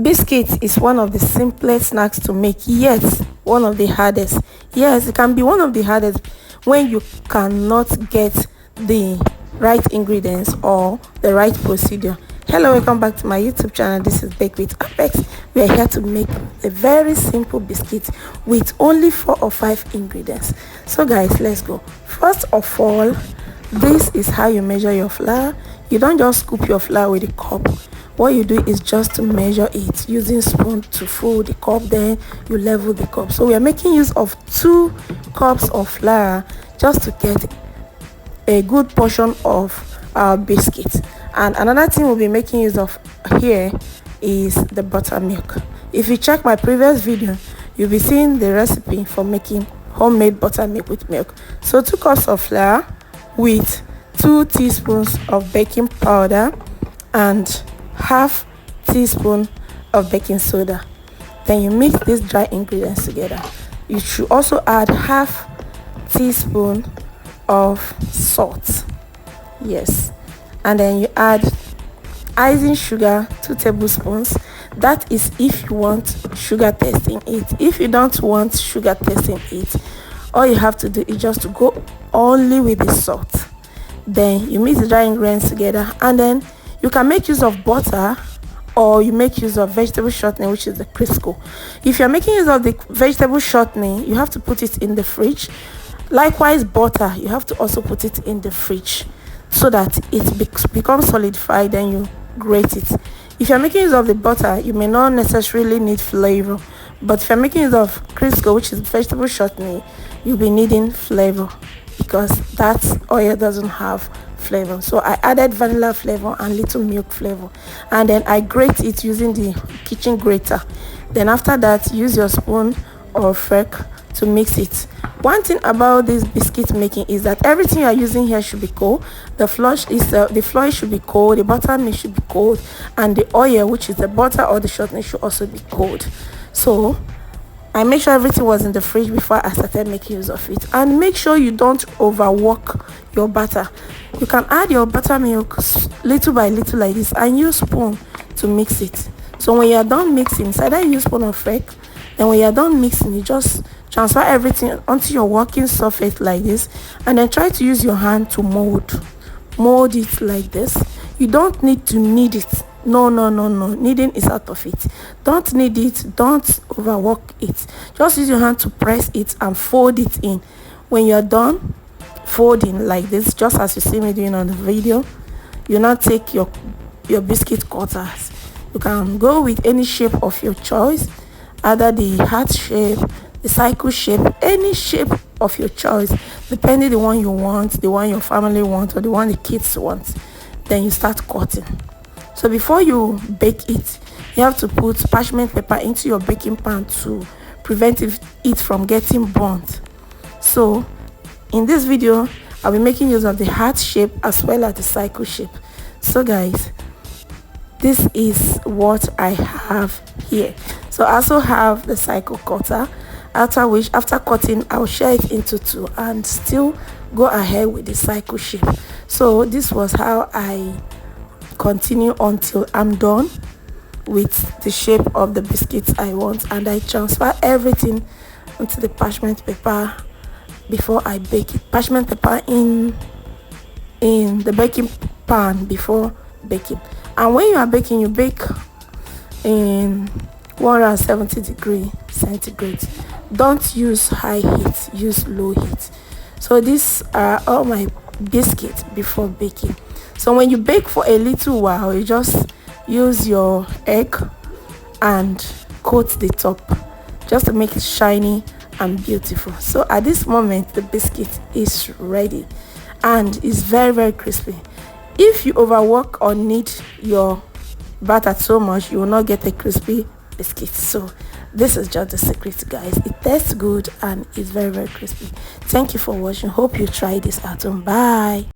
Biscuit is one of the simplest snacks to make, yet one of the hardest. Yes, it can be one of the hardest when you cannot get the right ingredients or the right procedure. Hello, welcome back to my YouTube channel. This is Bake with Apex. We are here to make a very simple biscuit with only 4 or 5 ingredients. So guys, let's go. First of all, this is how you measure your flour. You don't just scoop your flour with a cup. What you do is just to measure it using spoon to fill the cup, then you level the cup. So we are making use of 2 cups of flour just to get a good portion of our biscuit. And another thing we'll be making use of here is the buttermilk. If you check my previous video, you'll be seeing the recipe for making homemade buttermilk with milk. So 2 cups of flour with 2 teaspoons of baking powder and half teaspoon of baking soda. Then you mix these dry ingredients together. You should also add half teaspoon of salt. Yes, and then you add icing sugar, 2 tablespoons. That is if you want sugar taste in it. If you don't want sugar taste in it, all you have to do is just to go only with the salt. Then you mix the dry ingredients together, and then you can make use of butter or you make use of vegetable shortening, which is the Cripsco. If you're making use of the vegetable shortening, you have to put it in the fridge. Likewise, butter, you have to also put it in the fridge so that it becomes solidified, then you grate it. If you're making use of the butter, you may not necessarily need flavor, but if you're making use of Cripsco, which is vegetable shortening, you'll be needing flavor because that oil doesn't have flavor. So I added vanilla flavor and little milk flavor, and then I grate it using the kitchen grater. Then after that, use your spoon or fork to mix it. One thing about this biscuit making is that everything you are using here should be cold. The flour should be cold, the buttermilk should be cold, and the oil, which is the butter or the shortening, should also be cold. So I make sure everything was in the fridge before I started making use of it. And make sure you don't overwork your butter. You can add your buttermilk little by little like this and use spoon to mix it. So when you are done mixing, it's either use spoon or fork. Then when you are done mixing, you just transfer everything onto your working surface like this, and then try to use your hand to mold it like this. You don't need to knead it. No, kneading is out of it. Don't knead it, don't overwork it. Just use your hand to press it and fold it in. When you're done folding like this, just as you see me doing on the video, you now take your biscuit cutters. You can go with any shape of your choice, either the heart shape, the cycle shape, any shape of your choice, depending the one you want, the one your family wants, or the one the kids want. Then you start cutting. So before you bake it, you have to put parchment paper into your baking pan to prevent it from getting burnt. So in this video, I'll be making use of the heart shape as well as the cycle shape. So guys, this is what I have here. So I also have the cycle cutter, after cutting, I'll share it into 2 and still go ahead with the cycle shape. So this was how I continue until I'm done with the shape of the biscuits I want, and I transfer everything onto the parchment paper before I bake it. Parchment paper in the baking pan before baking. And when you are baking, you bake in 170 degrees centigrade. Don't use high heat, use low heat. So these are all my biscuits before baking. So when you bake for a little while, you just use your egg and coat the top just to make it shiny and beautiful. So at this moment, the biscuit is ready and is very crispy. If you overwork or knead your batter so much, you will not get a crispy biscuit. So this is just the secret, guys. It tastes good and it's very crispy. Thank you for watching. Hope you try this at home. Bye.